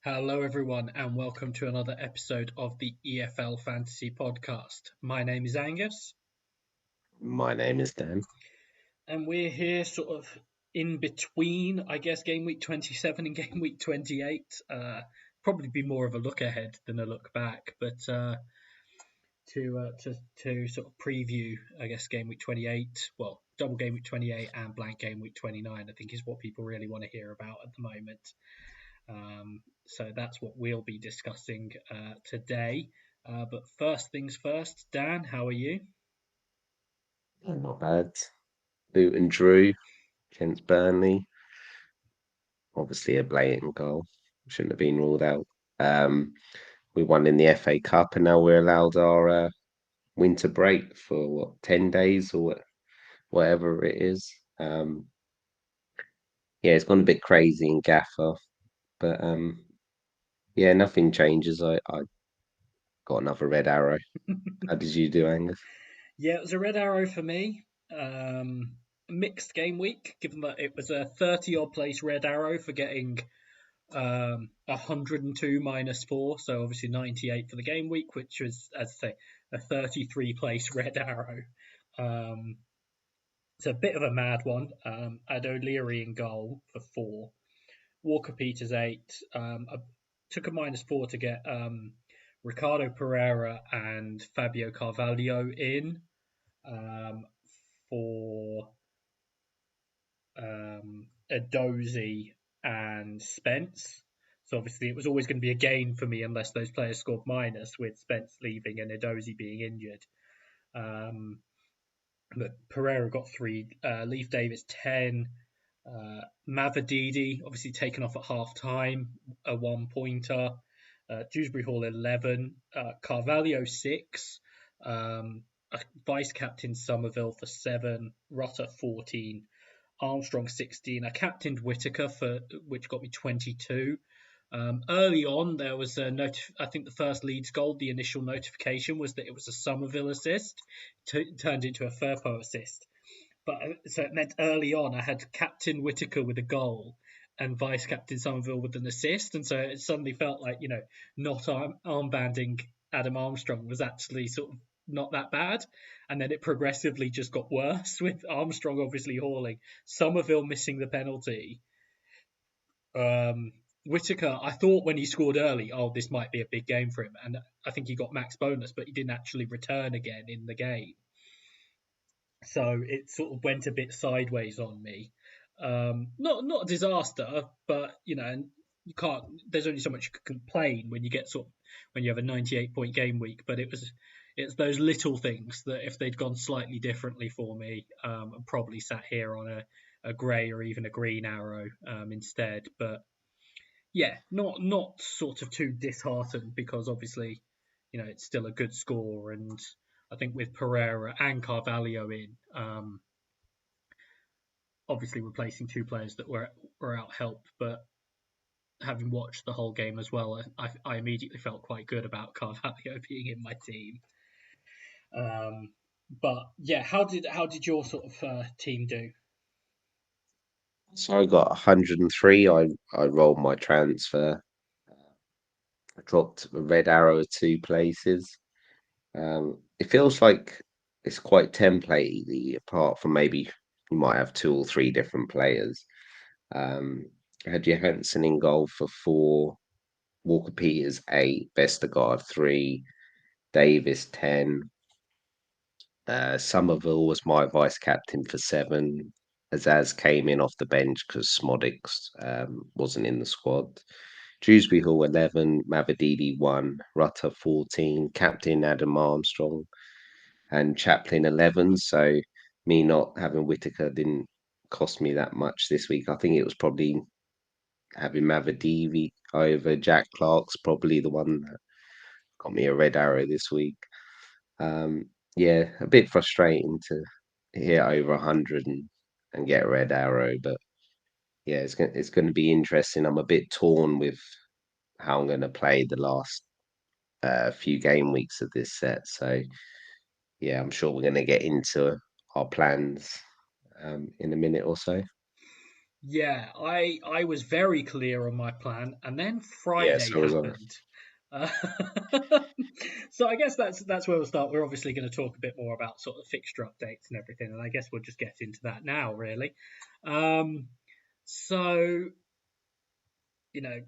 Hello, everyone, and welcome to another episode of the EFL Fantasy Podcast. My name is Angus, My name is Dan. and we're here sort of in between, I guess, game week 27 and game week 28. Probably be more of a look ahead than a look back, but to sort of preview, I guess, game week 28, well, double game week 28 and blank game week 29, I think is what people really want to hear about at the moment. So that's what we'll be discussing today. But first things first, Dan, how are you? Not bad. Boot and Drew against Burnley. Obviously a blatant goal. Shouldn't have been ruled out. Um, we won in the FA Cup and now we're allowed our winter break for 10 days or whatever it is. Yeah, it's gone a bit crazy in Gaffr, but yeah, nothing changes. I got another red arrow. How did you do, Angus? Yeah, it was a red arrow for me. Mixed game week, given that it was a 30 odd place red arrow for getting 102 minus 4, so obviously 98 for the game week, which was, as I say, a 33 place red arrow. Um, it's a bit of a mad one. I had O'Leary in goal for 4. Walker Peters 8. I took a -4 to get Ricardo Pereira and Fabio Carvalho in for Edozie and Spence. So obviously it was always going to be a gain for me unless those players scored minus, with Spence leaving and Edozie being injured. Um, but Pereira got 3, Leaf Davis 10, Mavadidi obviously taken off at half time, a 1 pointer. Dewsbury Hall 11, Carvalho 6, vice captain Somerville for 7, Rutter 14, Armstrong 16. I captained Whitaker for which got me 22. Early on, there was I think the first Leeds goal, the initial notification was that it was a Somerville assist. Turned into a Firpo assist. But so it meant early on I had Captain Whitaker with a goal and Vice Captain Somerville with an assist, and so it suddenly felt like not armbanding Adam Armstrong was actually sort of not that bad, and then it progressively just got worse with Armstrong obviously hauling, Somerville missing the penalty. Whitaker, I thought when he scored early, oh, this might be a big game for him, and I think he got max bonus, but he didn't actually return again in the game. So it sort of went a bit sideways on me. Not a disaster, but and you can't. There's only so much you can complain when you get when you have a 98 point game week. But it's those little things that if they'd gone slightly differently for me, I'd probably sat here on a grey or even a green arrow instead. But yeah, not sort of too disheartened because obviously, it's still a good score, and I think with Pereira and Carvalho in, obviously replacing two players that were out helped, but having watched the whole game as well, I immediately felt quite good about Carvalho being in my team. But yeah, how did your sort of team do? So I got 103. I rolled my transfer. I dropped a red arrow 2 places. It feels like it's quite templatey, apart from maybe you might have 2 or 3 different players. Um, I had Johansson in goal for 4, Walker Peters 8, Vestergaard 3, Davis 10. Somerville was my vice captain for 7. Azaz came in off the bench because Smodix wasn't in the squad. Dewsbury Hall 11, Mavadidi 1, Rutter 14, captain Adam Armstrong, and Chaplin 11. So me not having Whitaker didn't cost me that much this week. I think it was probably having Mavadivi over Jack Clark's probably the one that got me a red arrow this week. Um, yeah, a bit frustrating to hit over 100 and get a red arrow, but yeah, it's going to be interesting. I'm a bit torn with how I'm going to play the last few game weeks of this set. So yeah, I'm sure we're going to get into our plans in a minute or so. Yeah, I was very clear on my plan, and then Yeah, Friday so was I. happened. Uh, so I guess that's where we'll start. We're obviously going to talk a bit more about sort of fixture updates and everything, and I guess we'll just get into that now, really. Um, so you know,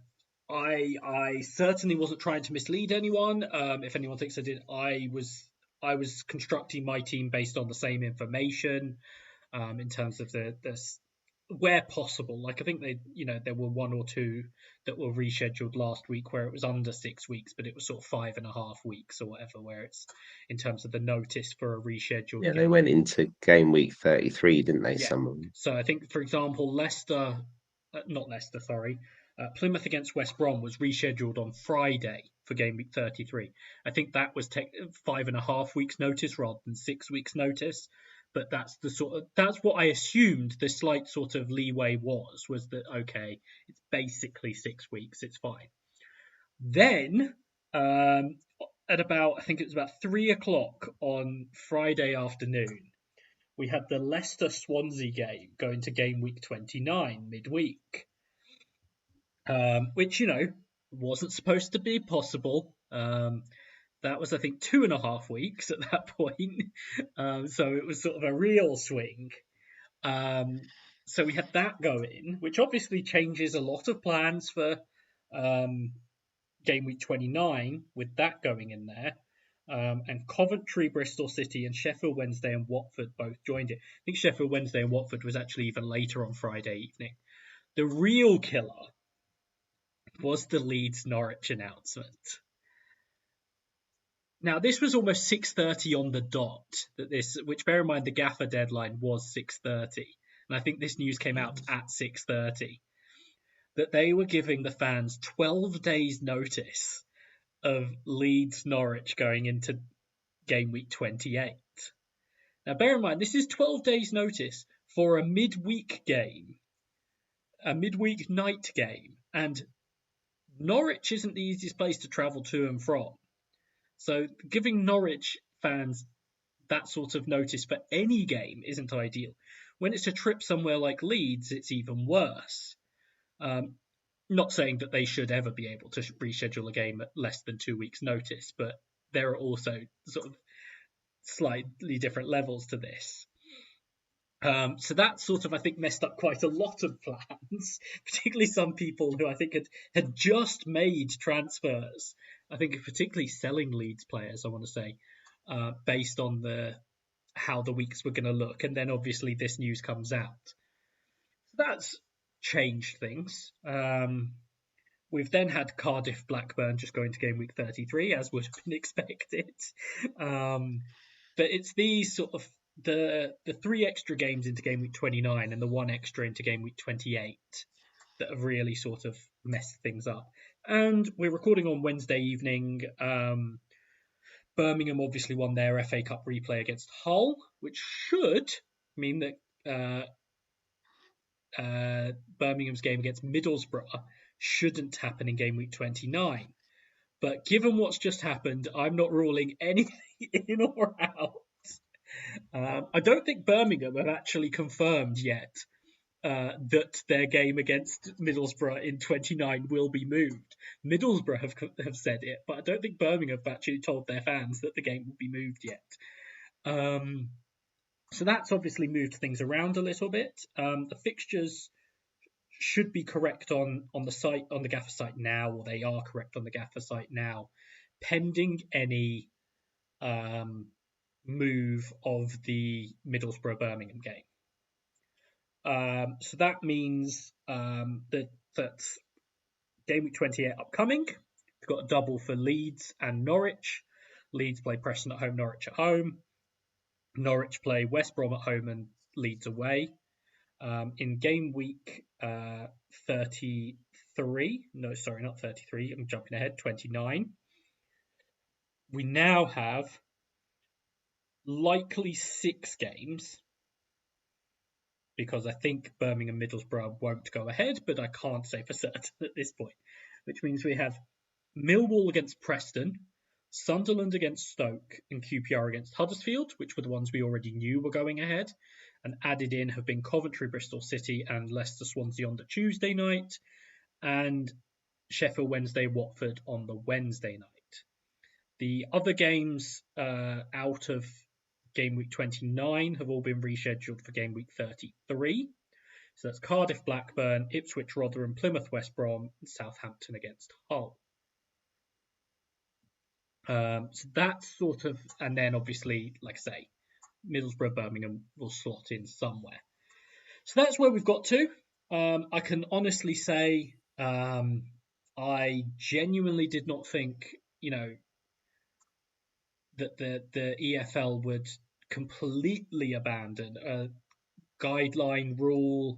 I certainly wasn't trying to mislead anyone. If anyone thinks I did, I was constructing my team based on the same information in terms of the where possible. Like I think there were one or two that were rescheduled last week where it was under 6 weeks, but it was sort of 5.5 weeks or whatever, where it's in terms of the notice for a rescheduled Yeah, they game. went into game week 33, didn't they? Yeah. Some of them. So I think, for example, not Leicester, sorry, Plymouth against West Brom was rescheduled on Friday for game week 33. I think that was 5.5 weeks notice rather than 6 weeks notice. But that's what I assumed the slight sort of leeway was that okay, it's basically 6 weeks, it's fine. Then at about I think it was about 3 o'clock on Friday afternoon, we had the Leicester Swansea game going to game week 29 midweek, which, wasn't supposed to be possible. That was, I think, 2.5 weeks at that point. So it was sort of a real swing. So we had that going, which obviously changes a lot of plans for um, game week 29 with that going in there. And Coventry, Bristol City, and Sheffield Wednesday and Watford both joined it. I think Sheffield Wednesday and Watford was actually even later on Friday evening. The real killer was the Leeds Norwich announcement. Now this was almost 6:30 on the dot. Which bear in mind the Gaffr deadline was 6:30, and I think this news came out at 6:30. That they were giving the fans 12 days notice of Leeds Norwich going into game week 28. Now, bear in mind, this is 12 days' notice for a midweek game, a midweek night game, and Norwich isn't the easiest place to travel to and from. So, giving Norwich fans that sort of notice for any game isn't ideal. When it's a trip somewhere like Leeds, it's even worse. Not saying that they should ever be able to reschedule a game at less than 2 weeks' notice, but there are also sort of slightly different levels to this. So that sort of, I think, messed up quite a lot of plans, particularly some people who I think had just made transfers. I think particularly selling Leeds players, I want to say, based on how the weeks were going to look. And then obviously this news comes out. So that's changed things. We've then had Cardiff Blackburn just going to game week 33, as would have been expected. But it's these sort of the 3 extra games into game week 29 and the 1 extra into game week 28 that have really sort of messed things up. And we're recording on Wednesday evening. Birmingham obviously won their FA Cup replay against Hull, which should mean that Birmingham's game against Middlesbrough shouldn't happen in game week 29. But given what's just happened, I'm not ruling anything in or out. I don't think Birmingham have actually confirmed yet that their game against Middlesbrough in 29 will be moved. Middlesbrough have said it, but I don't think Birmingham have actually told their fans that the game will be moved yet. So that's obviously moved things around a little bit. The fixtures should be correct on the site, on the Gaffr site now, or they are correct on the Gaffr site now, pending any move of the Middlesbrough Birmingham game. So that means that game week 28 upcoming. We've got a double for Leeds and Norwich. Leeds play Preston at home, Norwich at home. Norwich play West Brom at home and Leeds away. In game week 33, no, sorry, not 33, I'm jumping ahead, 29, we now have likely 6 games, because I think Birmingham Middlesbrough won't go ahead, but I can't say for certain at this point, which means we have Millwall against Preston, Sunderland against Stoke, and QPR against Huddersfield, which were the ones we already knew were going ahead. and added in have been Coventry, Bristol City, and Leicester Swansea on the Tuesday night, and Sheffield Wednesday, Watford on the Wednesday night. The other games out of game week 29 have all been rescheduled for game week 33. So that's Cardiff, Blackburn, Ipswich, Rotherham, Plymouth, West Brom, and Southampton against Hull. So that's sort of, and then obviously, like I say, Middlesbrough, Birmingham will slot in somewhere. So that's where we've got to. I can honestly say I genuinely did not think, that the EFL would completely abandon a guideline rule.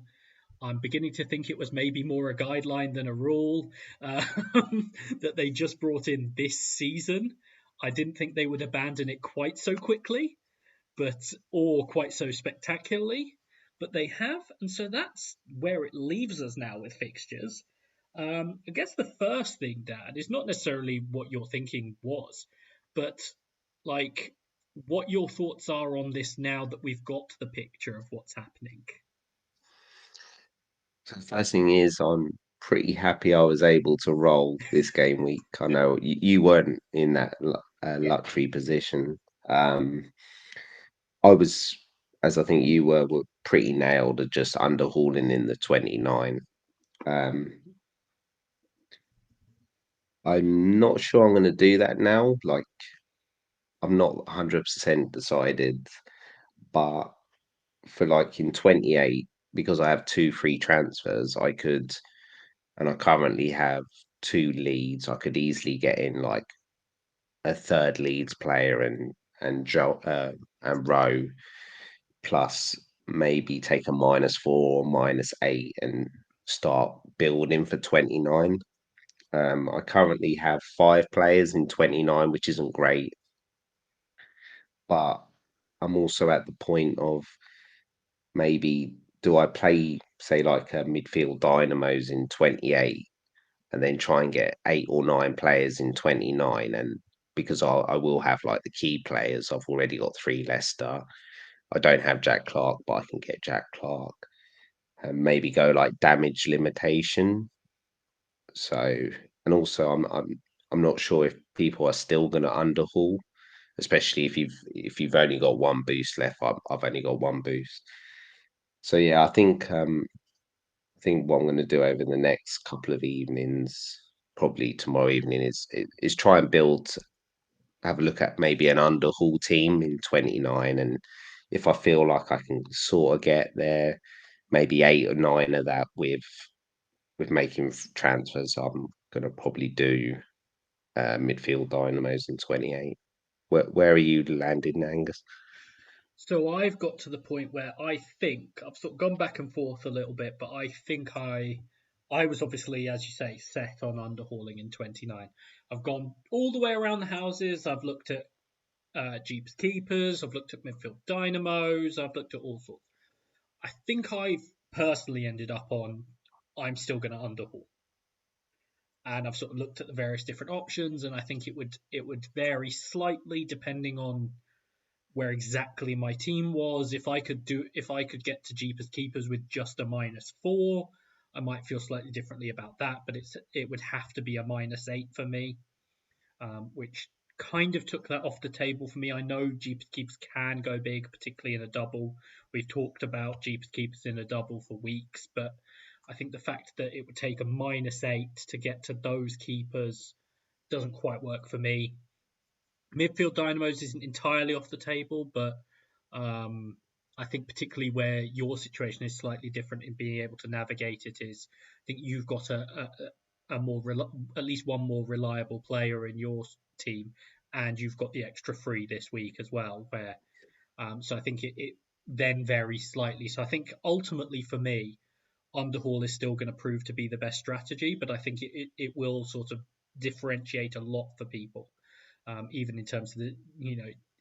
I'm beginning to think it was maybe more a guideline than a rule that they just brought in this season. I didn't think they would abandon it quite so quickly, or quite so spectacularly, but they have, and so that's where it leaves us now with fixtures. I guess the first thing, Dan, is not necessarily what your thinking was, but like what your thoughts are on this now that we've got the picture of what's happening. So the first thing is, I'm pretty happy I was able to roll this game week. I know you weren't in that Yeah. luxury position. I was, as I think you were pretty nailed at just underhauling in the 29. Um, I'm not sure I'm going to do that now. Like, I'm not 100% decided, but for like in 28, because I have two free transfers, and I currently have two leads, I could easily get in like a third Leeds player and Joe and Rowe, plus maybe take a -4 or -8 and start building for 29. I currently have five players in 29, which isn't great, but I'm also at the point of maybe do I play, say, like a midfield dynamos in 28 and then try and get eight or nine players in 29? And because I will have like the key players, I've already got three Leicester. I don't have Jack Clark, but I can get Jack Clark. And maybe go like damage limitation. So, and also I'm not sure if people are still going to underhaul, especially if you've only got one boost left. I've only got one boost. So yeah, I think what I'm going to do over the next couple of evenings, probably tomorrow evening, is try and have a look at maybe an underhaul team in 29, and if I feel like I can sort of get there, maybe eight or nine of that with making transfers, I'm going to probably do midfield dynamos in 28. Where are you landing, Angus? So I've got to the point where I think I've sort of gone back and forth a little bit, but I think I was obviously, as you say, set on underhauling in 29. I've gone all the way around the houses. I've looked at Jeeps Keepers. I've looked at midfield dynamos. I've looked at all sorts. I think I've personally ended up on I'm still going to underhaul, and I've sort of looked at the various different options, and I think it would vary slightly depending on where exactly my team was. If I could get to Jeepers Keepers with just a -4, I might feel slightly differently about that, but it would have to be a -8 for me, which kind of took that off the table for me. I know Jeepers Keepers can go big, particularly in a double. We've talked about Jeepers Keepers in a double for weeks, but I think the fact that it would take a -8 to get to those keepers doesn't quite work for me. Midfield dynamos isn't entirely off the table, but I think particularly where your situation is slightly different in being able to navigate it is, I think you've got a more at least one more reliable player in your team, and you've got the extra free this week as well. Where so I think it then varies slightly. So I think ultimately for me, underhaul is still going to prove to be the best strategy, but I think it will sort of differentiate a lot for people, even in terms of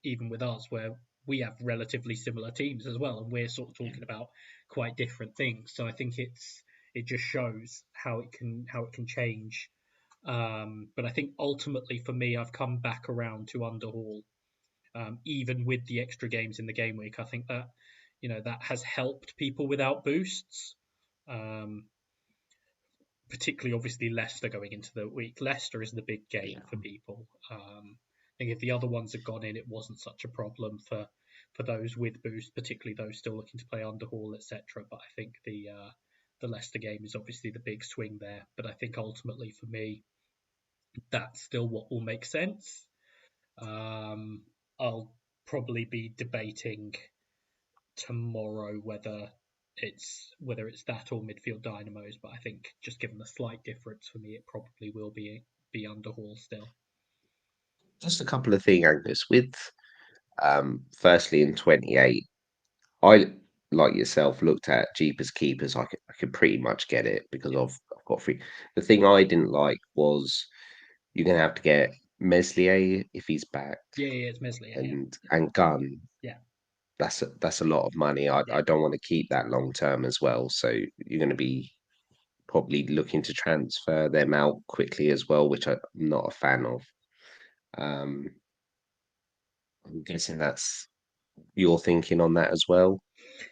even with us where we have relatively similar teams as well, and we're sort of talking about quite different things. So I think it just shows how it can change. But I think ultimately for me, I've come back around to underhaul, even with the extra games in the game week. I think that that has helped people without boosts. Um, Particularly, obviously, Leicester going into the week. Leicester is the big Yeah. game for people. I think if the other ones had gone in, it wasn't such a problem for those with boost, particularly those still looking to play underhaul, etc. But I think the Leicester game is obviously the big swing there. But I think ultimately for me, that's still what will make sense. I'll probably be debating tomorrow whether it's that or midfield dynamos, but I think just given the slight difference for me, it probably will be underhaul still. Just a couple of things, Angus. With firstly in 28, I like yourself looked at Jeepers Keepers. I could pretty much get it because Yeah, I've got free. The thing I didn't like was you're gonna have to get Meslier if he's back yeah, it's Meslier, yeah, and Gunn. yeah, That's a lot of money. I yeah, don't want to keep that long term as well. So you're going to be probably looking to transfer them out quickly as well, which I'm not a fan of. Um, I'm guessing that's your thinking on that as well.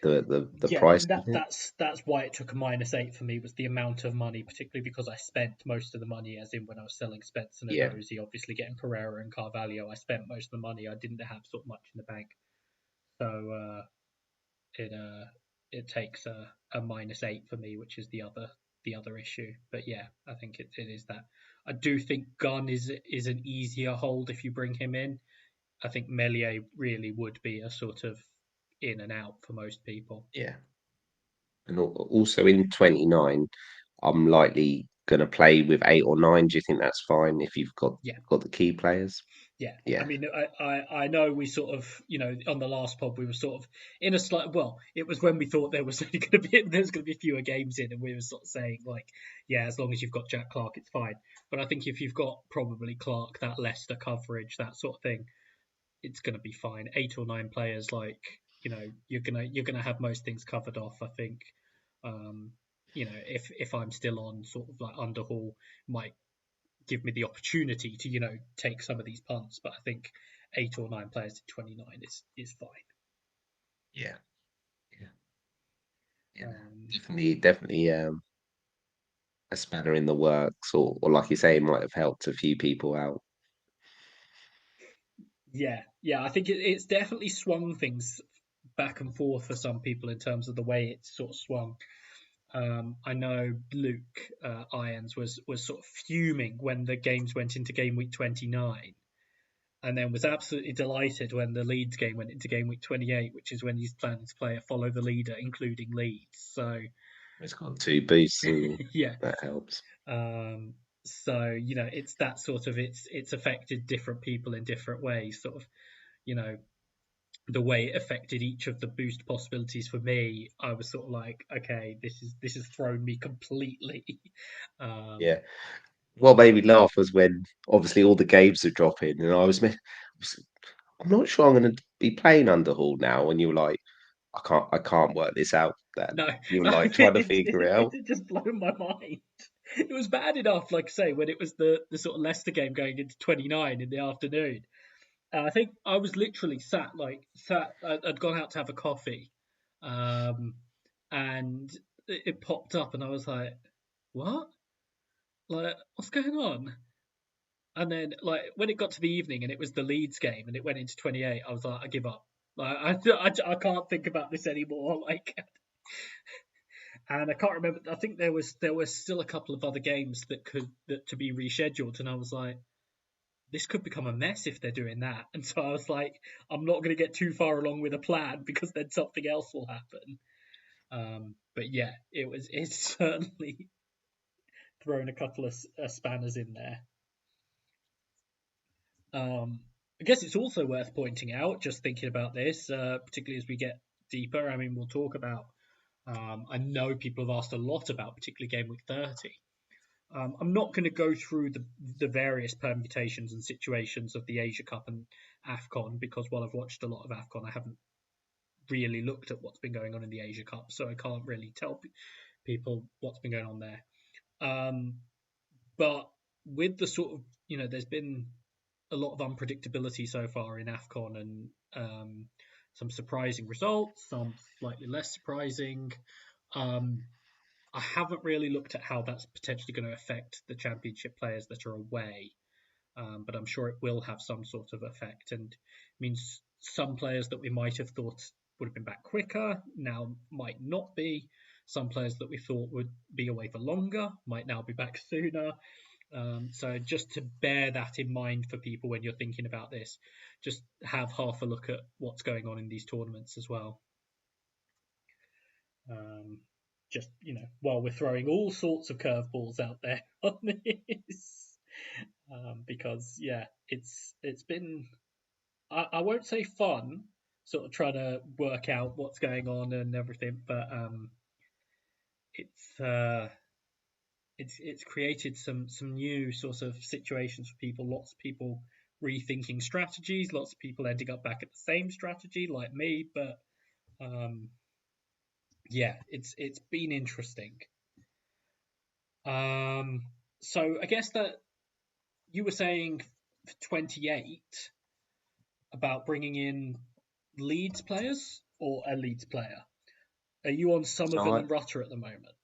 The yeah. price of That it. that's why it took a -8 for me was the amount of money, particularly because I spent most of the money, as in when I was selling Spence and Yeah, Edozie, obviously getting Pereira and Carvalho. I spent most of the money. I didn't have sort of much in the bank, so it it takes a -8 for me, which is the other issue. But yeah, I think it is that. I do think Gunn is an easier hold if you bring him in. I think Melier really would be a sort of in and out for most people. yeah. And also in 29, I'm likely going to play with 8 or 9. Do you think that's fine if you've got Yeah, got the key players? yeah. I Yeah, mean, I know we sort of, on the last pod we were sort of in a slight. Well, it was when we thought there was going to be fewer games in, and we were sort of saying like, yeah, as long as you've got Jack Clark, it's fine. But I think if you've got probably Clark, that Leicester coverage, that sort of thing, it's going to be fine. 8 or 9 players, like you're gonna have most things covered off. I think, if I'm still on sort of like underhaul, might give me the opportunity to take some of these punts. But I think 8 or 9 players in 29 is fine. yeah, yeah, yeah. Um, Definitely. A spanner in the works, or like you say, it might have helped a few people out. yeah, yeah. I think it's definitely swung things back and forth for some people in terms of the way it's sort of swung. I know Luke Irons was sort of fuming when the games went into game week 29, and then was absolutely delighted when the Leeds game went into game week 28, which is when he's planning to play a follow the leader, including Leeds. So It's got 2 boosts, and yeah, that helps. um, so it's that sort of it's affected different people in different ways. Sort of you know the way it affected each of the boost possibilities for me, I was sort of like, okay, this has thrown me completely. um, Yeah. What made me laugh was when obviously all the games are dropping, and I'm not sure I'm going to be playing Underhaul now. And you were like, I can't work this out. That no, you were no, like trying to figure it out. it just blown my mind. It was bad enough, like I say, when it was the sort of Leicester game going into 29 in the afternoon. I think I was literally sat. I'd gone out to have a coffee, um, and it popped up, and I was like, "What? Like, what's going on?" And then, like, when it got to the evening and it was the Leeds game and it went into 28, I was like, "I give up. Like, I can't think about this anymore." Like, and I can't remember. I think there was still a couple of other games that to be rescheduled, and I was like, this could become a mess if they're doing that. And so I was like, I'm not going to get too far along with a plan because then something else will happen. But yeah, it's certainly thrown a couple of spanners in there. Um, I guess it's also worth pointing out, just thinking about this, particularly as we get deeper. I mean, we'll talk about. I know people have asked a lot about, particularly game week 30. I'm not going to go through the various permutations and situations of the Asia Cup and AFCON because while I've watched a lot of AFCON, I haven't really looked at what's been going on in the Asia Cup, so I can't really tell people what's been going on there. Um, but with the sort of, there's been a lot of unpredictability so far in AFCON and some surprising results, some slightly less surprising. Um, I haven't really looked at how that's potentially going to affect the championship players that are away, but I'm sure it will have some sort of effect, and means some players that we might have thought would have been back quicker now might not be. Some players that we thought would be away for longer might now be back sooner. So just to bear that in mind for people when you're thinking about this, just have half a look at what's going on in these tournaments as well. Um, just while we're throwing all sorts of curveballs out there on this, because yeah, it's been I won't say fun, sort of trying to work out what's going on and everything, but it's uh, it's created some new sort of situations for people. Lots of people rethinking strategies. Lots of people ending up back at the same strategy, like me. But um, yeah, it's been interesting. Um, so I guess that you were saying for 28 about bringing in Leeds players or a Leeds player. Are you on So Somerville and Rutter at the moment?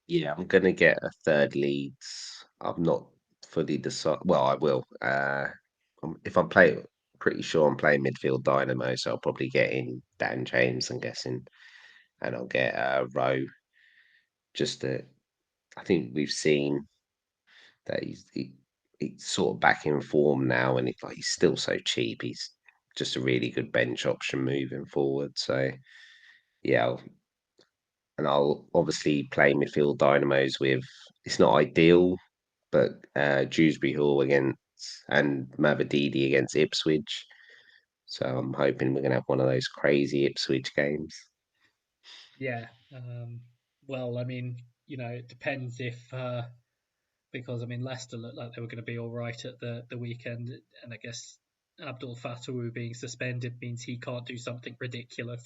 yeah, I'm gonna get a third Leeds. I'm not fully decided. Well, I will. If I'm playing, pretty sure I'm playing midfield dynamo, so I'll probably get in Dan James, I'm guessing, and I'll get Rowe. Just to, I think we've seen that he's sort of back in form now, and like he's still so cheap. He's just a really good bench option moving forward. So yeah, and I'll obviously play midfield dynamos with. It's not ideal, but Dewsbury Hall against and Mavadidi against Ipswich. So I'm hoping we're gonna have one of those crazy Ipswich games. Yeah. Well, I mean, it depends if because I mean Leicester looked like they were going to be all right at the weekend, and I guess Abdul Fatawu being suspended means he can't do something ridiculous.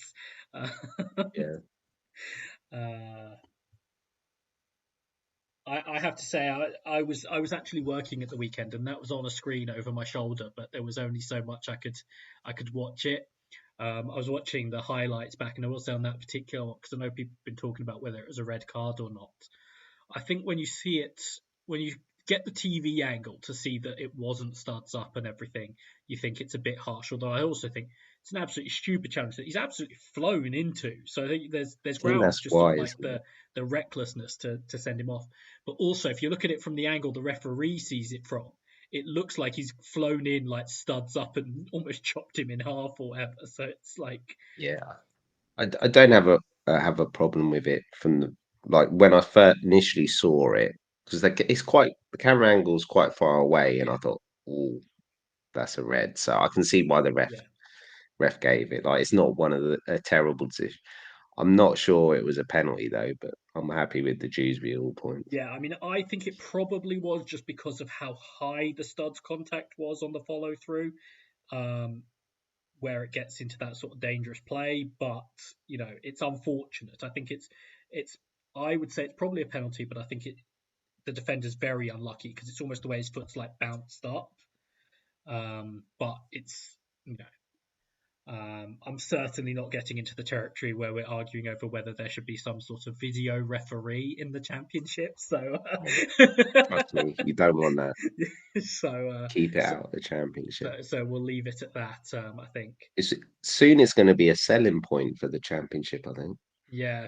Uh, Yeah, uh, I have to say I was actually working at the weekend and that was on a screen over my shoulder, but there was only so much I could watch it. I was watching the highlights back, and I was on that particular one because I know people have been talking about whether it was a red card or not. I think when you see it, when you get the TV angle to see that it wasn't studs up and everything, you think it's a bit harsh. Although I also think it's an absolutely stupid challenge that he's absolutely flown into. So I think there's I think grounds that's just on why, like isn't it? the recklessness to send him off. But also, if you look at it from the angle the referee sees it from, it looks like he's flown in like studs up and almost chopped him in half or whatever. So it's like, Yeah, I don't have a problem with it from the like when I first initially saw it because like it's quite the camera angle's quite far away, and I yeah, thought, oh, that's a red. So I can see why the yeah. ref gave it. Like it's not one of the a terrible decision. I'm not sure it was a penalty though, but I'm happy with the Dewsbury all points. Yeah, I mean, I think it probably was just because of how high the studs contact was on the follow through, um, where it gets into that sort of dangerous play. But it's unfortunate. I think it's. I would say it's probably a penalty, but I think the defender's very unlucky because it's almost the way his foot's like bounced up. But it's you know I'm certainly not getting into the territory where we're arguing over whether there should be some sort of video referee in the championship. So, Oh, trust me, you don't want that. so, Keep it so, out of the championship. so we'll leave it at that. I think. It's soon it's going to be a selling point for the championship, I think. Yeah,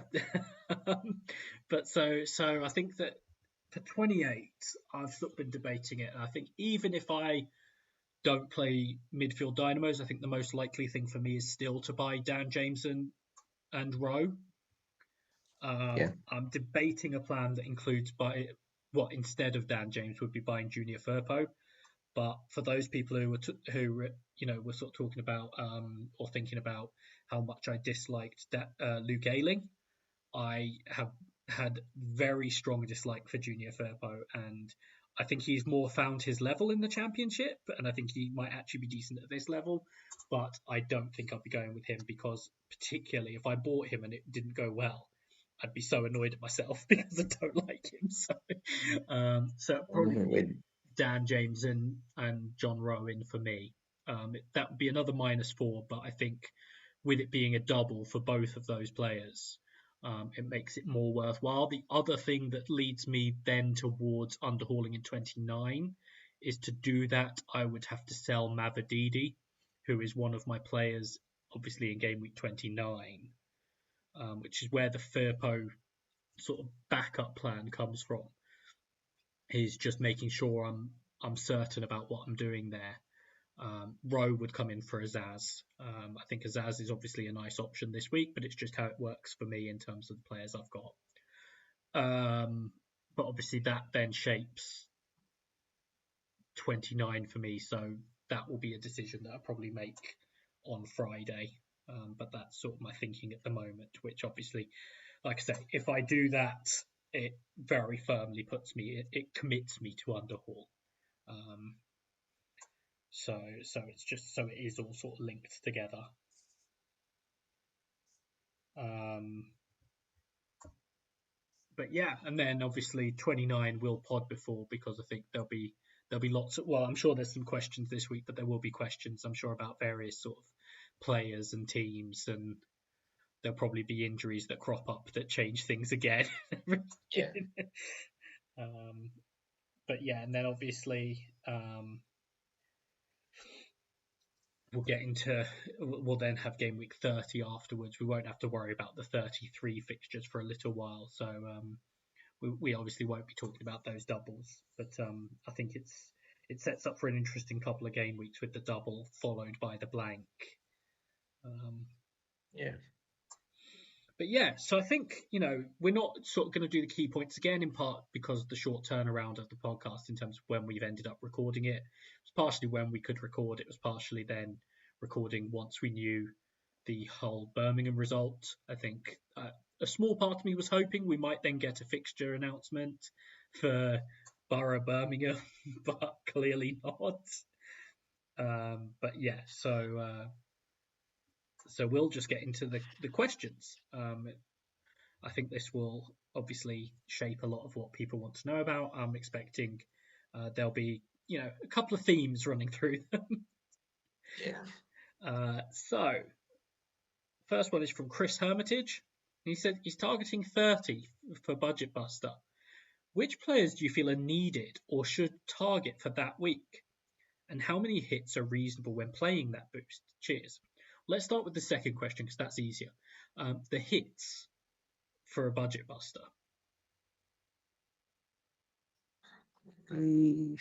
but so I think that for 28, I've sort of been debating it. And I think even if I don't play midfield dynamos, I think the most likely thing for me is still to buy Dan James and Rowe. Yeah, I'm debating a plan that includes what instead of Dan James would be buying Junior Firpo. But for those people who were sort of talking about or thinking about how much I disliked Luke Ayling, I have had very strong dislike for Junior Firpo, and I think he's more found his level in the championship, and I think he might actually be decent at this level. But I don't think I'll be going with him because, particularly if I bought him and it didn't go well, I'd be so annoyed at myself because I don't like him. So it'd probably be Dan James and John Rowan for me. That would be another -4, but I think with it being a double for both of those players, it makes it more worthwhile. The other thing that leads me then towards underhauling in 29 is to do that, I would have to sell Mavadidi, who is one of my players, obviously in game week 29, which is where the Firpo sort of backup plan comes from. Is just making sure I'm certain about what I'm doing there. Rowe would come in for Azaz. I think Azaz is obviously a nice option this week, but it's just how it works for me in terms of the players I've got. But obviously that then shapes 29 for me, so that will be a decision that I'll probably make on Friday. But that's sort of my thinking at the moment, which obviously, like I say, if I do that, it very firmly puts me, it commits me to underhaul. So it's just so it is all sort of linked together. But yeah, and then obviously 29 will pod before, because I think there'll be lots of, well, I'm sure there's some questions this week, but there will be questions, I'm sure, about various sort of players and teams, and there'll probably be injuries that crop up that change things again. Yeah. But yeah, and then obviously we'll then have game week 30 afterwards. We won't have to worry about the 33 fixtures for a little while, so we obviously won't be talking about those doubles, but I think it sets up for an interesting couple of game weeks with the double followed by the blank. Yeah. But yeah, so I think, we're not sort of going to do the key points again, in part because of the short turnaround of the podcast in terms of when we've ended up recording it. It's partially when we could record. It was partially then recording once we knew the Hull Birmingham result. I think a small part of me was hoping we might then get a fixture announcement for Borough Birmingham, but clearly not. But yeah, so we'll just get into the questions. I think this will obviously shape a lot of what people want to know about. I'm expecting there'll be, a couple of themes running through them. Yeah. So, first one is from Chris Hermitage. He said he's targeting 30 for Budget Buster. Which players do you feel are needed or should target for that week? And how many hits are reasonable when playing that boost? Cheers. Let's start with the second question because that's easier. The hits for a Budget Buster. I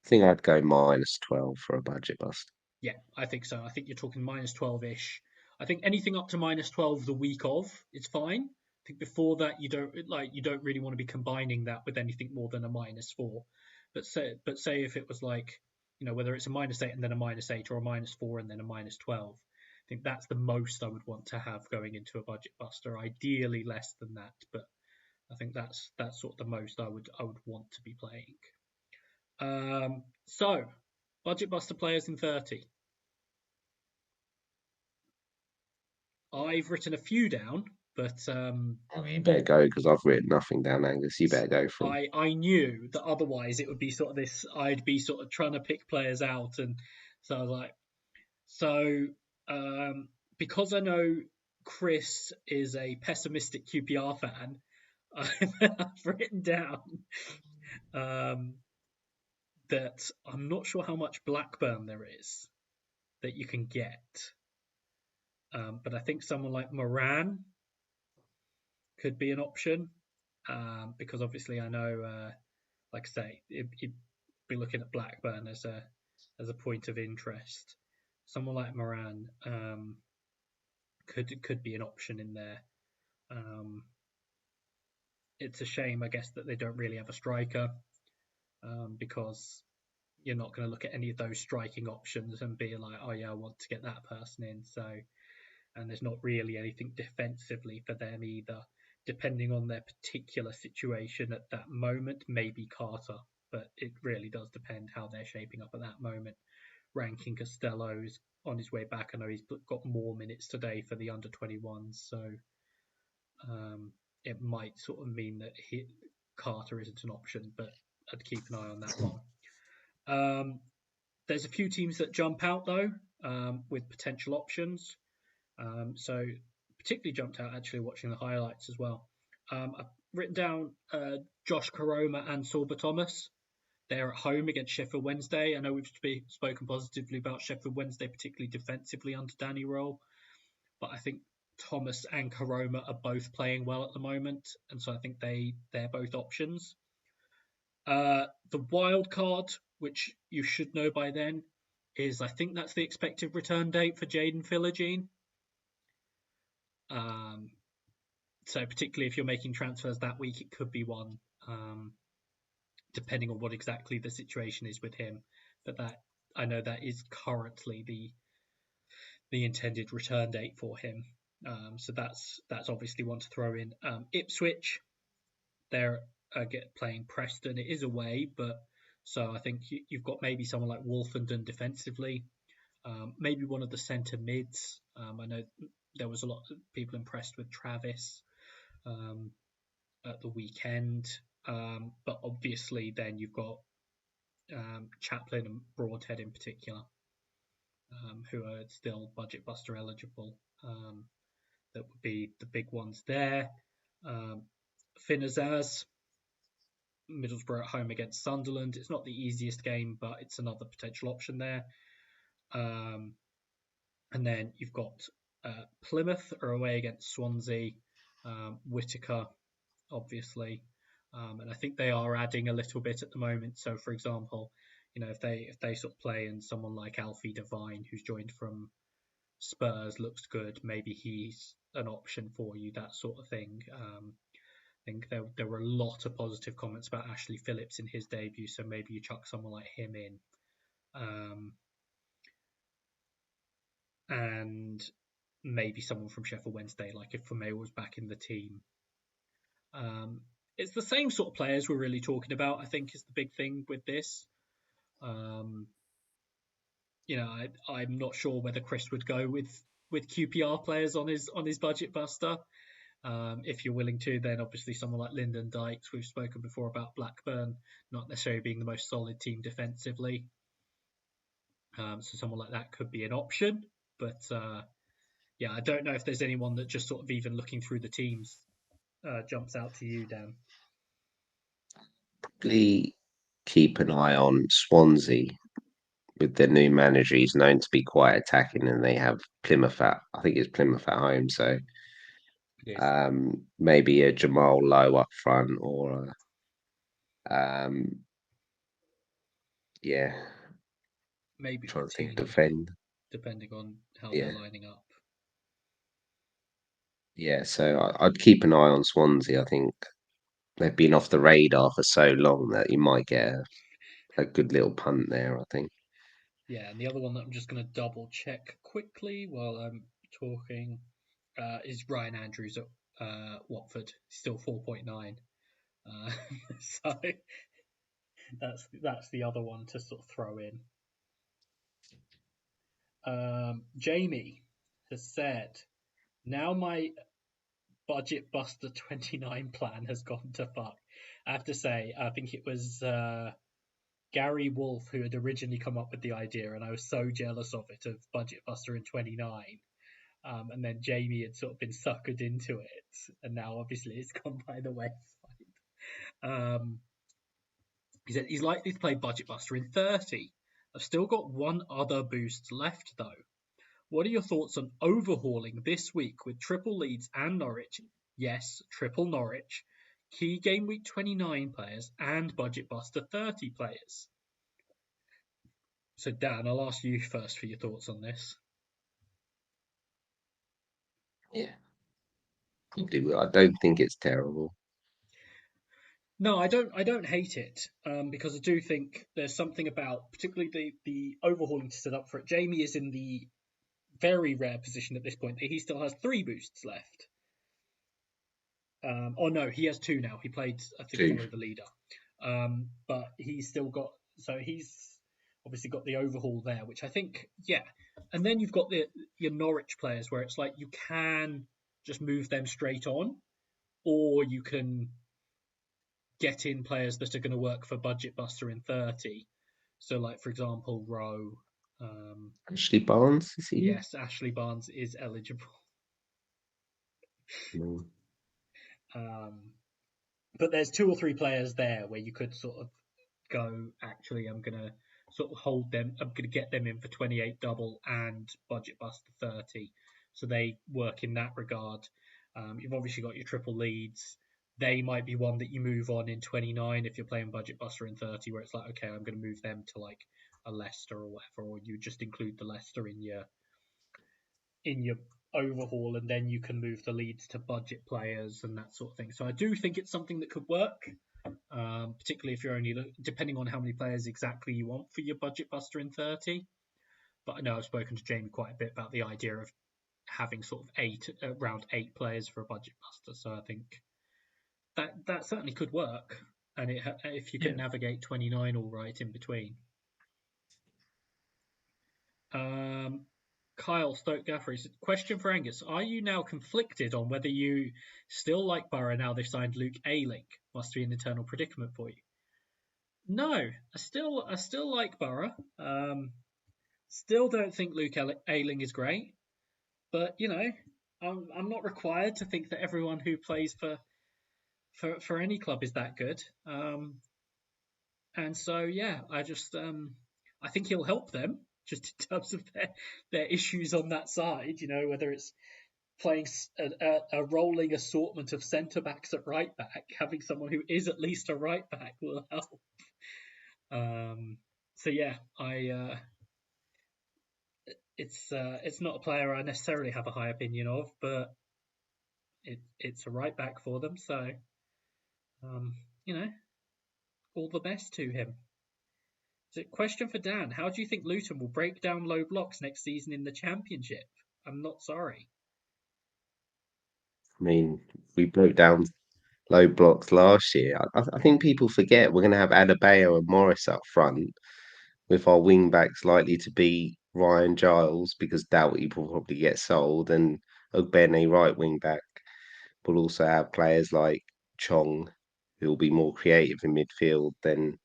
think I'd go -12 for a budget bust. Yeah, I think so. I think you're talking -12-ish. I think anything up to -12 the week of is fine. I think before that you don't really want to be combining that with anything more than a -4. But say if it was like, whether it's a -8 and then a -8 or a -4 and then a -12, I think that's the most I would want to have going into a budget buster. Ideally less than that, but I think that's sort of the most I would want to be playing. So budget buster players in 30. I've written a few down, but You better go because I've written nothing down, Angus. You better go for 'em. I knew that otherwise it would be sort of this. I'd be sort of trying to pick players out, and so I was like, because I know Chris is a pessimistic QPR fan, I've written down that I'm not sure how much Blackburn there is that you can get. But I think someone like Moran could be an option, because obviously I know, like I say, you'd be looking at Blackburn as a point of interest. Someone like Moran could be an option in there. It's a shame, I guess, that they don't really have a striker, because you're not going to look at any of those striking options and be like, oh yeah, I want to get that person in. So, and there's not really anything defensively for them either. Depending on their particular situation at that moment, maybe Carter, but it really does depend how they're shaping up at that moment. Ranking Costello's on his way back. I know he's got more minutes today for the under-21s, so it might sort of mean that Carter isn't an option, but I'd keep an eye on that one. There's a few teams that jump out though, with potential options. So particularly jumped out actually watching the highlights as well. I've written down Josh Koroma and Sorba Thomas. They're at home against Sheffield Wednesday. I know we've spoken positively about Sheffield Wednesday, particularly defensively under Danny Roll, but I think Thomas and Koroma are both playing well at the moment, and so I think they're both options. The wild card, which you should know by then, is I think that's the expected return date for Jaden Philogene. Um, so particularly if you're making transfers that week, it could be one, depending on what exactly the situation is with him. But that I know that is currently the intended return date for him. So that's obviously one to throw in. Ipswich, they're playing Preston. It is away, but so I think you've got maybe someone like Wolfenden defensively, maybe one of the centre mids. I know there was a lot of people impressed with Travis at the weekend, but obviously then you've got Chaplin and Broadhead in particular, who are still budget buster eligible. That would be the big ones there. Finn Azaz, Middlesbrough at home against Sunderland. It's not the easiest game, but it's another potential option there. And then you've got Plymouth are away against Swansea. Whitaker, obviously. And I think they are adding a little bit at the moment. So, for example, if they sort of play and someone like Alfie Devine, who's joined from Spurs, looks good, maybe he's an option for you, that sort of thing. I think there were a lot of positive comments about Ashley Phillips in his debut, so maybe you chuck someone like him in. And maybe someone from Sheffield Wednesday, like if Fumeo was back in the team. It's the same sort of players we're really talking about, I think, is the big thing with this. I'm not sure whether Chris would go with QPR players on his budget buster. If you're willing to, then obviously someone like Lyndon Dykes. We've spoken before about Blackburn not necessarily being the most solid team defensively. So someone like that could be an option. But I don't know if there's anyone that just sort of even looking through the teams jumps out to you, Dan. Probably keep an eye on Swansea with their new manager. He's known to be quite attacking, and they have Plymouth I think it's Plymouth at home. So It is. maybe a Jamal Lowe up front, or yeah, Maybe trying to think Tierney, defend. depending on how they're Yeah, lining up. yeah. So I'd keep an eye on Swansea. I think they've been off the radar for so long that you might get a good little punt there, I think. Yeah, and the other one that I'm just going to double check quickly while I'm talking is Ryan Andrews at Watford, still 4.9. So that's the other one to sort of throw in. Jamie has said, now my budget buster 29 plan has gone to fuck. I have to say, I think it was Gary Wolf who had originally come up with the idea, and I was so jealous of it, of budget buster in 29. And then Jamie had sort of been suckered into it, and now obviously it's gone by the wayside. He said he's likely to play Budget Buster in 30. I've still got one other boost left though. What are your thoughts on overhauling this week with triple Leeds and Norwich? Yes, triple Norwich. Key game week 29 players and Budget Buster 30 players. So Dan, I'll ask you first for your thoughts on this. Yeah, I don't think it's terrible. No, I don't hate it because I do think there's something about, particularly the overhauling to set up for it. Jamie is in the very rare position at this point that he still has 3 boosts left. No, he has 2 now. He played, I think, Too. follow the leader, but he's still got. So he's obviously got the overhaul there, which I think, yeah. And then you've got your Norwich players where it's like you can just move them straight on, or you can get in players that are going to work for Budget Buster in 30. So, like, for example, Rowe. Um, Ashley Barnes, is he? yes, Ashley Barnes is eligible. Mm. Um, but there's two or three players there where you could sort of go, actually, I'm going to sort of hold them. I'm going to get them in for 28 double and budget buster 30. So they work in that regard. You've obviously got your triple leads. They might be one that you move on in 29 if you're playing budget buster in 30, where it's like, okay, I'm going to move them to like a Leicester or whatever, or you just include the Leicester in your overhaul, and then you can move the leads to budget players and that sort of thing. So I do think it's something that could work, particularly if you're only depending on how many players exactly you want for your budget buster in 30. But I know I've spoken to Jamie quite a bit about the idea of having sort of around 8 players for a budget buster. So I think that certainly could work, and if you can Yeah. navigate 29 all right in between. Um, Kyle Stoke Gaffrey said, question for Angus: are you now conflicted on whether you still like Borough now they've signed Luke Ayling? Must be an eternal predicament for you. No, I still like Borough. Still don't think Luke Ayling is great, but I'm not required to think that everyone who plays for any club is that good. And so yeah, I think he'll help them just in terms of their issues on that side. Whether it's playing a rolling assortment of centre backs at right back, having someone who is at least a right back will help. So yeah, I it's not a player I necessarily have a high opinion of, but it's a right back for them. So um, you know, all the best to him. So, question for Dan: how do you think Luton will break down low blocks next season in the Championship? I'm not sorry. I mean, we broke down low blocks last year. I think people forget we're going to have Adebayo and Morris up front, with our wing backs likely to be Ryan Giles because Doughty will probably get sold, and Ogbene right wing back. We'll also have players like Chong, who will be more creative in midfield than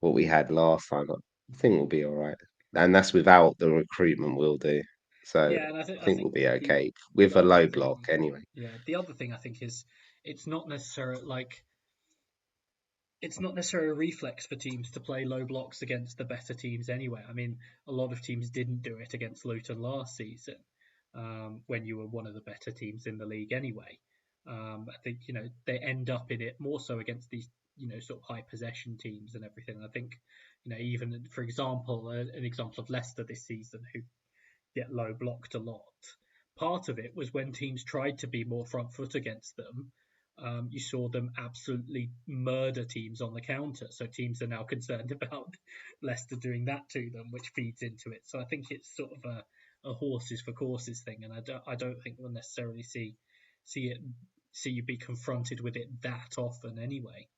what we had last time. I think we'll be all right, and that's without the recruitment we'll do. So Yeah, and I think I I think think we'll be the okay the with a other low block thing, anyway. yeah, the other thing I think is it's not necessarily like it's not necessarily a reflex for teams to play low blocks against the better teams anyway. I mean, a lot of teams didn't do it against Luton last season, when you were one of the better teams in the league anyway. I think they end up in it more so against these sort of high possession teams and everything. I think even for example, an example of Leicester this season who get low blocked a lot. Part of it was when teams tried to be more front foot against them. You saw them absolutely murder teams on the counter. So teams are now concerned about Leicester doing that to them, which feeds into it. So I think it's sort of a horses for courses thing, and I don't think we'll necessarily see it see you be confronted with it that often anyway.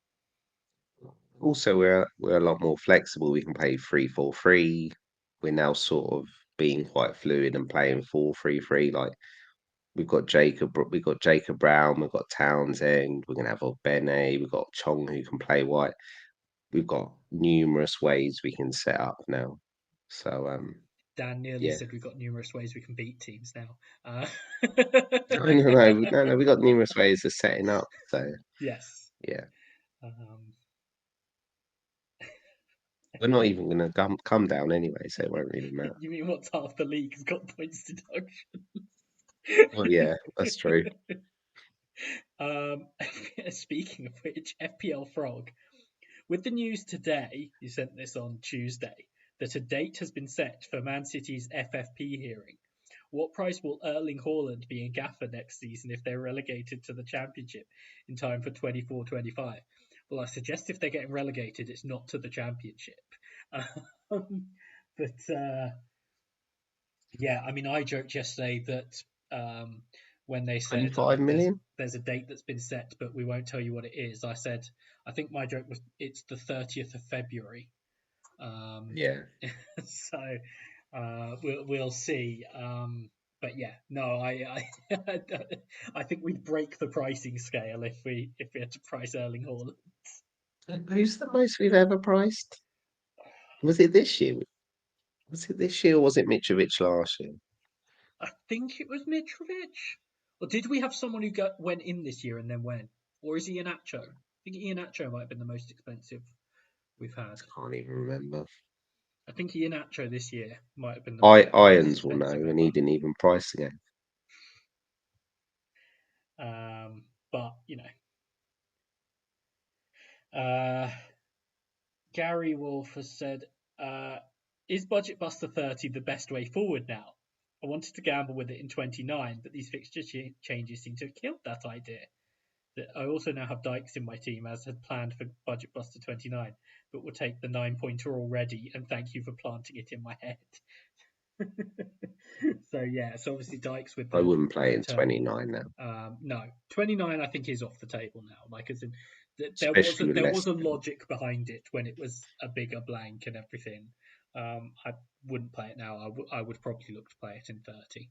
Also, we're a lot more flexible. We can play 3-4-3. We're now sort of being quite fluid and playing 4-3-3. Like we've got Jacob Brown, we've got Townsend, we're gonna have Bene, we've got Chong who can play white. We've got numerous ways we can set up now. So Dan nearly yeah. said we've got numerous ways we can beat teams now. No, we got numerous ways of setting up. So Yes. yeah. Um, We're not even gonna come down anyway, so it won't really matter. you mean once half the league has got points deduction? Well, yeah, that's true. um, Speaking of which, FPL Frog, with the news today, you sent this on Tuesday, that a date has been set for Man City's FFP hearing. What price will Erling Haaland be in Gaffr next season if they're relegated to the Championship in time for 24-25? Well, I suggest if they're getting relegated, it's not to the Championship. Um, but yeah, I mean, I joked yesterday that when they said 25 million? there's a date that's been set, but we won't tell you what it is. I think my joke was it's the 30th of February. Um, Yeah. so we'll see. But yeah, no, I think we'd break the pricing scale if we had to price Erling Haaland. Who's the most we've ever priced? Was it this year? Was it this year or was it Mitrovic last year? I think it was Mitrovic. Or did we have someone who went in this year and then went? Or is Iheanacho? I think Iheanacho might have been the most expensive we've had. Can't even remember. I think Iheanacho this year might have been the most Irons will know, expensive and he ever. didn't even price the game. But uh, Gary Wolf has said, "Is Budget Buster 30 the best way forward now? I wanted to gamble with it in 29, but these fixture changes seem to have killed that idea. I also now have Dykes in my team, as had planned for Budget Buster 29, but will take the 9-pointer already, and thank you for planting it in my head." So obviously Dykes with I the wouldn't play in return. 29 now, No, 29 I think is off the table now. Like as in, especially with there less. was a logic behind it when it was a bigger blank and everything. I wouldn't play it now. I would probably look to play it in 30.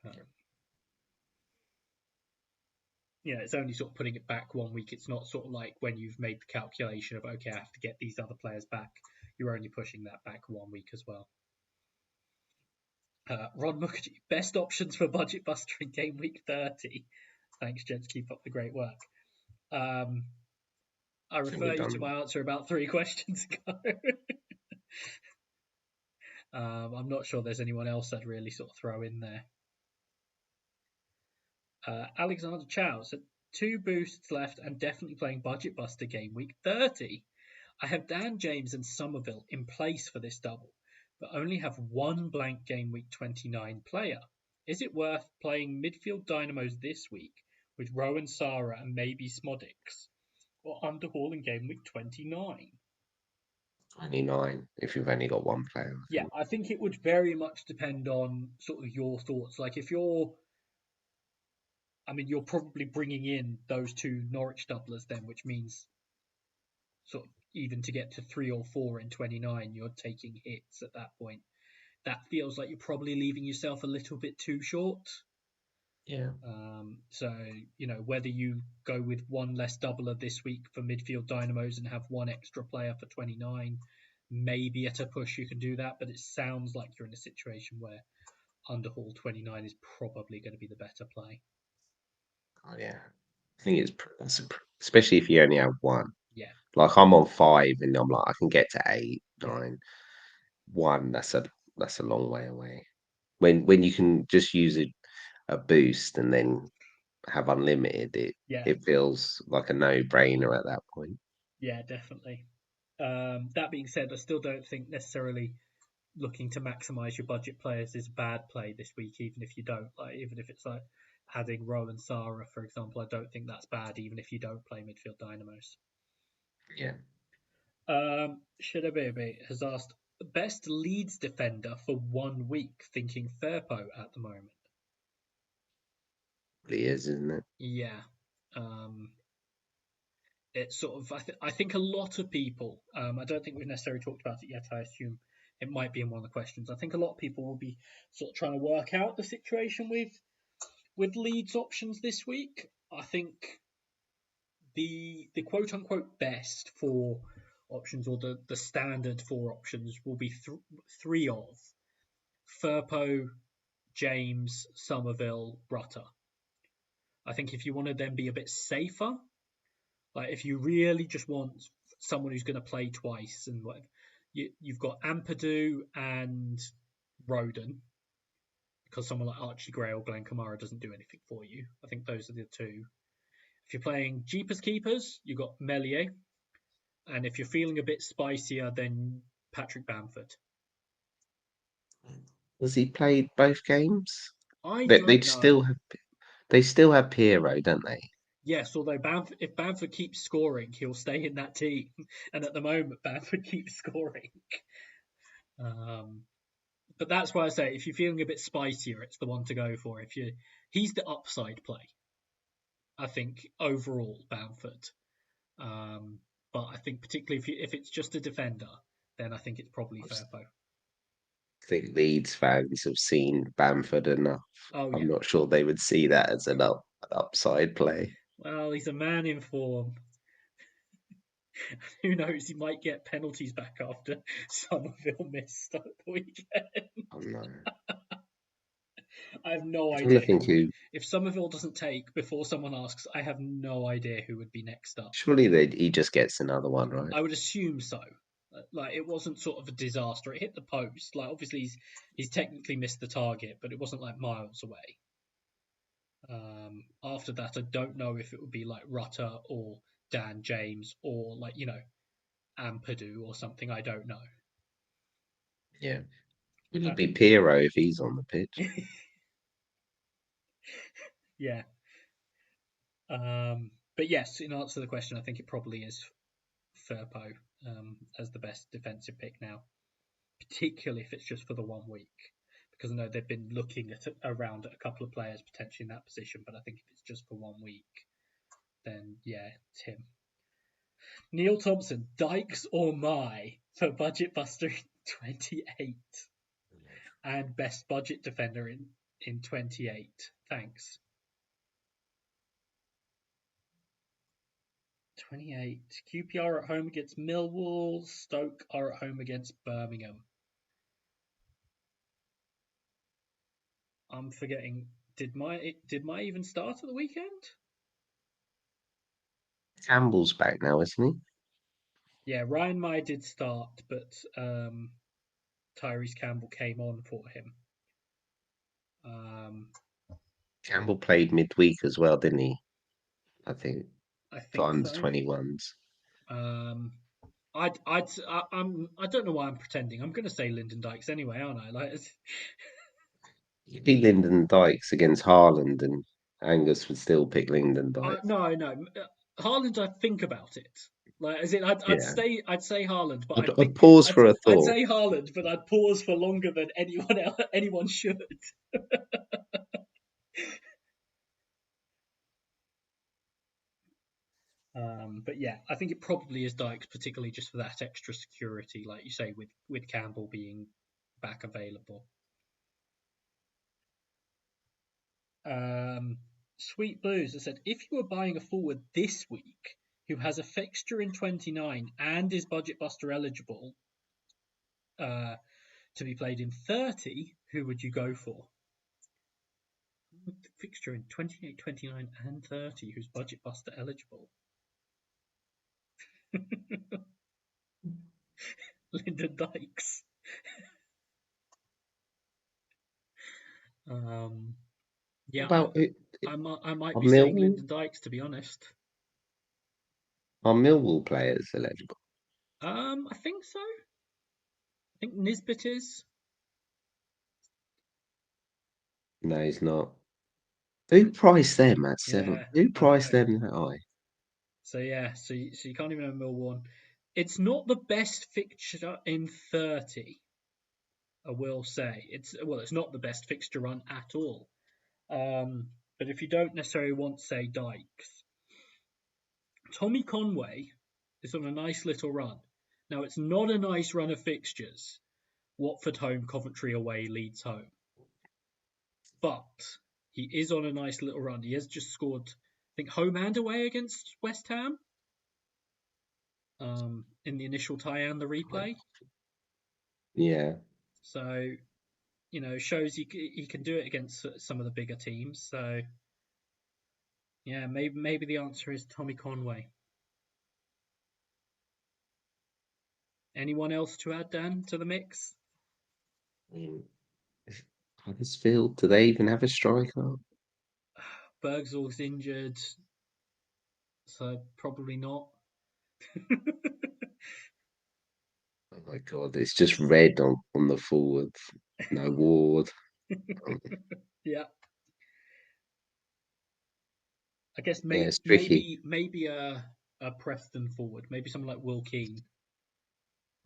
Um, it's only sort of putting it back 1 week. It's not sort of like when you've made the calculation of, okay, I have to get these other players back. You're only pushing that back 1 week as well. Ron Mukherjee, best options for Budget Buster in game week 30. Thanks, gents. Keep up the great work. I I think we're refer you to done. my answer about 3 questions ago. I'm not sure there's anyone else I'd really sort of throw in there. Alexander Chow said 2 boosts left and definitely playing Budget Buster game week 30. I have Dan James and Somerville in place for this double, but only have one blank game week 29 player. Is it worth playing midfield dynamos this week with Rowan Sarah and maybe Smodix, or underhauling game week 29? 29 if you've only got one player, I Yeah, think. I think it would very much depend on sort of your thoughts. Like if you're probably bringing in those 2 Norwich doublers then, which means sort of even to get to 3 or 4 in 29, you're taking hits at that point. That feels like you're probably leaving yourself a little bit too short. Yeah. So, whether you go with one less doubler this week for midfield dynamos and have one extra player for 29, maybe at a push you can do that, but it sounds like you're in a situation where Underhaul 29 is probably going to be the better play. Oh, yeah. I think especially if you only have one. Yeah, Like I'm on 5, and I'm like I can get to 8, yeah, 9. One, that's a long way away. When you can just use a boost and then have unlimited, it yeah, it feels like a no-brainer at that point. yeah, definitely. That being said, I still don't think necessarily looking to maximize your budget players is a bad play this week, even if you don't. Like, even if it's like adding Rowan Sarah, for example, I don't think that's bad, even if you don't play midfield dynamos. Yeah, Shidababy has asked best Leeds defender for 1 week, thinking Firpo at the moment. it is, isn't it? Yeah. Um, it's sort of, I think a lot of people, I don't think we've necessarily talked about it yet. I assume it might be in one of the questions. I think a lot of people will be sort of trying to work out the situation with Leeds options this week. I think the quote unquote best 4 options, or the standard 4 options, will be 3 of Firpo, James, Somerville, Rutter. I think if you want to then be a bit safer, like if you really just want someone who's going to play twice and whatever, you've got Ampadu and Roden, because someone like Archie Gray or Glenn Kamara doesn't do anything for you. I think those are the 2. If you're playing Jeepers Keepers, you've got Melier. And if you're feeling a bit spicier, then Patrick Bamford. Has he played both games? I They don't they know. still have they still have Piero, don't they? Yes, although if Bamford keeps scoring, he'll stay in that team. And at the moment, Bamford keeps scoring. Um, but that's why I say if you're feeling a bit spicier, it's the one to go for. He's the upside play, I think overall Bamford. Um, but I think particularly if it's just a defender, then I think it's probably I just Firpo. think Leeds fans have seen Bamford enough. Oh I'm yeah. not sure they would see that as an upside play. Well, he's a man in form. Who knows? He might get penalties back after Somerville missed the weekend. Oh no. I have no I'm trying to idea who think would. who. If Somerville doesn't take before someone asks, I have no idea who would be next up. Surely he just gets another one, right? I would assume so. Like it wasn't sort of a disaster. It hit the post. Like obviously he's technically missed the target, but it wasn't like miles away. After that, I don't know if it would be like Rutter or Dan James or like Ampadu or something. I don't know. Yeah. It'll Uh, be Piero if he's on the pitch. yeah. But yes, in answer to the question, I think it probably is Firpo as the best defensive pick now, particularly if it's just for the 1 week. Because I know they've been looking around at a couple of players potentially in that position, but I think if it's just for 1 week, then yeah, it's him. Neil Thompson, Dykes or Mai for Budget Buster in 28 and Best Budget Defender in 28. Thanks. 28. QPR at home against Millwall. Stoke are at home against Birmingham. I'm forgetting. Did my even start at the weekend? Campbell's back now, isn't Yeah, Ryan Mai did start, but Tyrese Campbell came on for him. he? Campbell played midweek as well, didn't he? I think I for think under so. 21s. I don't know why I'm pretending. I'm going to say Lyndon Dykes anyway, aren't I? Like, You beat Lyndon Dykes against Haaland, and Angus would still pick Lyndon Dykes. no. Haaland, I think about it. Like, as in, Yeah. I'd say Haaland, but I'd pause I'd, for a I'd thought. say Haaland, but I'd pause for longer than anyone should. But yeah, I think it probably is Dykes, particularly just for that extra security, like you say, with Campbell being back available. Sweet Blues, I said, if you were buying a forward this week who has a fixture in 29 and is budget buster eligible uh, to be played in 30, who would you go for? Fixture in 28, 29, and 30 who's budget buster eligible? Lyndon Dykes. What Yeah, about I might are be saying Millwall? Lyndon Dykes to be honest. Are Millwall players eligible? I think so. I think Nisbet is. No, he's not. Who priced them at seven? Yeah, Who I priced know. them that high? So yeah, so you can't even have Millwall. It's not the best fixture in 30. I will say it's not the best fixture run at all. But if you don't necessarily want, say, Dykes, Tommy Conway is on a nice little run. Now it's not a nice run of fixtures. Watford home, Coventry away, Leeds home. But he is on a nice little run. He has just scored, I think, home and away against West Ham in the initial tie and the replay. Yeah. So, shows he can do it against some of the bigger teams. So, yeah, maybe the answer is Tommy Conway. Anyone else to add, Dan, to the mix? Huddersfield, do they even have a striker? Bergzor's injured, so probably not. Oh my God, it's just red on the forwards. No Ward. Yeah, I guess Yeah, it's tricky. maybe a Preston forward, maybe someone like Will Keane.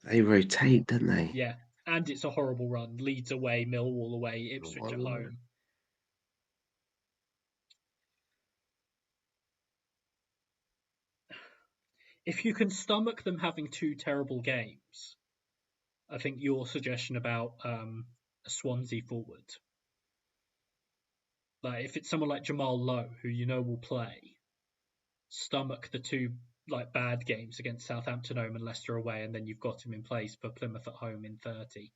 They rotate, don't they? Yeah, and it's a horrible run. Leeds away, Millwall away, Oh, Ipswich I at know. home. If you can stomach them having two terrible games, I think your suggestion about a Swansea forward, like if it's someone like Jamal Lowe who will play, stomach the two like bad games against Southampton home and Leicester away, and then you've got him in place for Plymouth at home in 30.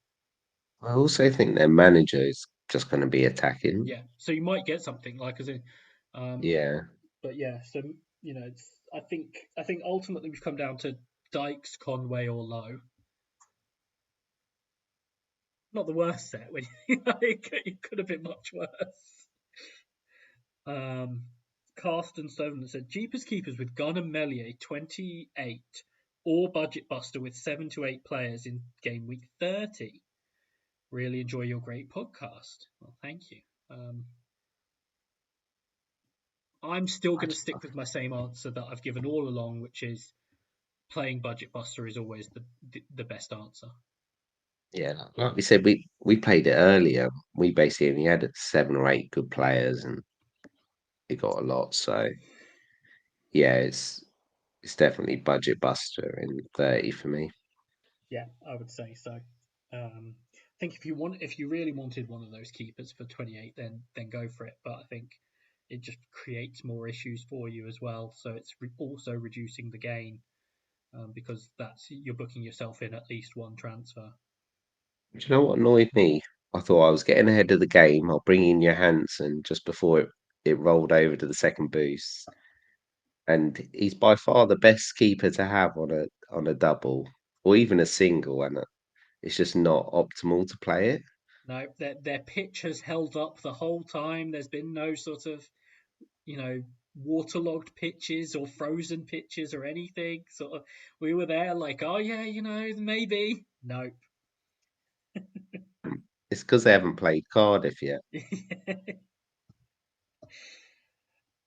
I also think their manager is just going to be attacking. Yeah, so you might get something like as in, um, Yeah. but yeah, so it's I think ultimately we've come down to Dykes, Conway, or Lowe. Not the worst set. When it could have been much worse. Um, Carsten Stoneman said Jeepers Keepers with Gunn and Melier 28 or Budget Buster with 7 to 8 players in game week 30. Really enjoy your great podcast. Well, thank you. I'm still going to stick with my same answer that I've given all along, which is playing Budget Buster is always the best answer. Yeah, like we said, we played it earlier. We basically only had 7 or 8 good players, and we got a lot. So yeah, it's definitely budget buster in 30 for me. Yeah, I would say so. I think if you really wanted one of those keepers for 28, then go for it. But I think it just creates more issues for you as well. So it's also reducing the gain because you're booking yourself in at least one transfer. Do you know what annoyed me? I thought I was getting ahead of the game. I'll bring in Johansson just before it rolled over to the second boost, and he's by far the best keeper to have on a double or even a single, and it's just not optimal to play it. No, their pitch has held up the whole time. There's been no sort of you know waterlogged pitches or frozen pitches or anything. Sort of, we were there like, oh yeah, maybe. Nope. It's because they haven't played Cardiff yet.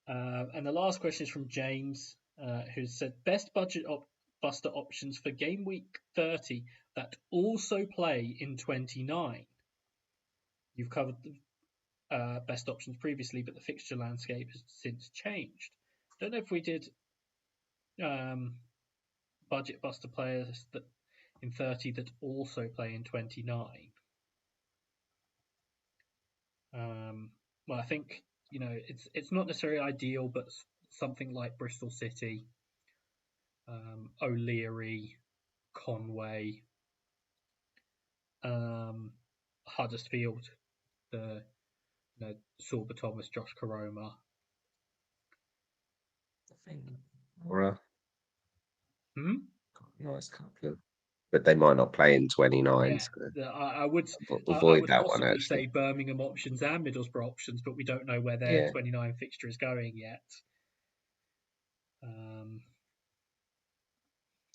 And the last question is from James, who said best budget buster options for game week 30 that also play in 29. You've covered the best options previously, but the fixture landscape has since changed. Don't know if we did um, budget buster players that in 30 that also play in 29. Well, I think it's not necessarily ideal, but something like Bristol City, O'Leary, Conway, Huddersfield, the Sorba Thomas, Josh Karoma. Or Hmm? nice couple, but they might not play in 29. Yeah, So I avoid would that one possibly actually. say Birmingham options and Middlesbrough options, but we don't know where their Yeah, 29 fixture is going yet. Um,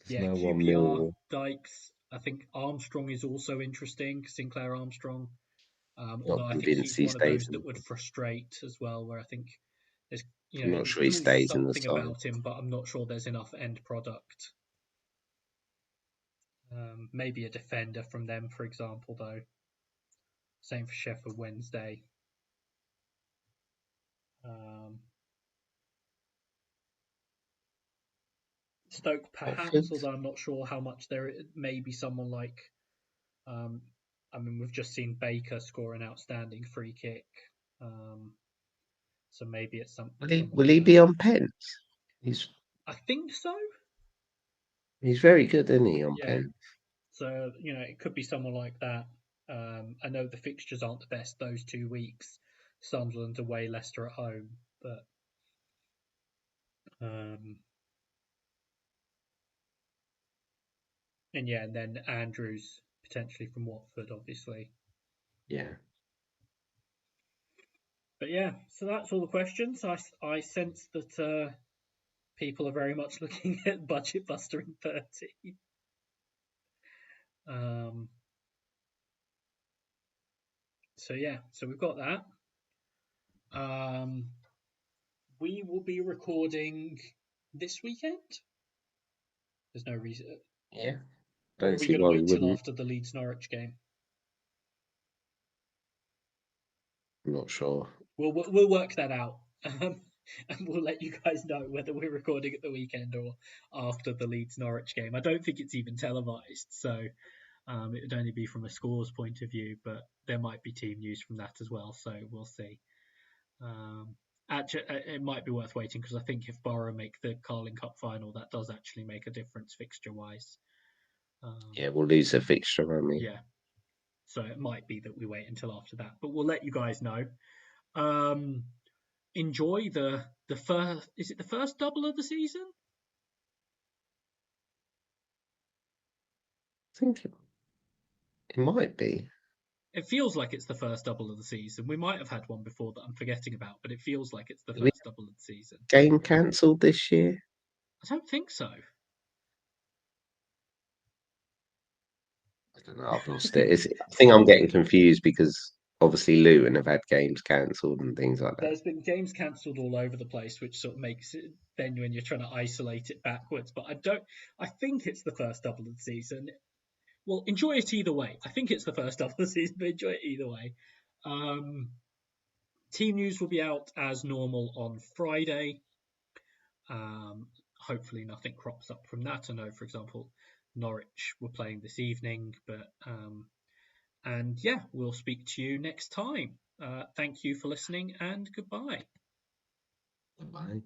there's yeah, no one QPR, more. Dykes. I think Armstrong is also interesting. Sinclair Armstrong. Not Although I think convinced he's he one of stays those in. that would frustrate as well, where I think there's I'm not there's sure he clearly stays in the something side. about him, but I'm not sure there's enough end product. Maybe a defender from them, for example, though. Same for Sheffield Wednesday. Um, Stoke, perhaps, Watford. although I'm not sure how much there may be someone like. Um, I mean, we've just seen Baker score an outstanding free kick. Um, so maybe it's someone Will like he that. be on pens? He's I think so. he's very good, isn't he, on Yeah. pens? So, it could be someone like that. I know the fixtures aren't the best those 2 weeks. Sunderland away, Leicester at home. But, and yeah, and then Andrews potentially from Watford, obviously. Yeah. But yeah, so that's all the questions. I sense that people are very much looking at Budget Buster in 30. Um, so yeah, so we've got that. Um, we will be recording this weekend. There's no reason. Yeah. Or Don't are we see going to why we wait till wouldn't. after the Leeds Norwich game? I'm not sure. We'll work that out. And we'll let you guys know whether we're recording at the weekend or after the Leeds Norwich game. I don't think it's even televised, so it would only be from a scores point of view, but there might be team news from that as well, so we'll see. Um, Actually, it might be worth waiting because I think if Borough make the Carling Cup final, that does actually make a difference fixture-wise. Yeah, we'll lose a fixture, won't we? Yeah, so it might be that we wait until after that, but we'll let you guys know. Um, enjoy the first. Is it the first double of the season? I think it might be. It feels like it's the first double of the season. We might have had one before that I'm forgetting about, but it feels like it's the Did we first double of the season. game cancelled this year? I don't think so. I don't know. I've I lost it. think I think I'm getting confused because obviously Luton have had games cancelled and things like that. there's been games cancelled all over the place, which sort of makes it then when you're trying to isolate it backwards. But I don't. I think it's the first double of the season. Well, enjoy it either way. I think it's the first double of the season, but enjoy it either way. Um, team news will be out as normal on Friday. Hopefully, nothing crops up from that. I know, for example, Norwich were playing this evening, but and yeah, we'll speak to you next time. Thank you for listening and goodbye. Bye.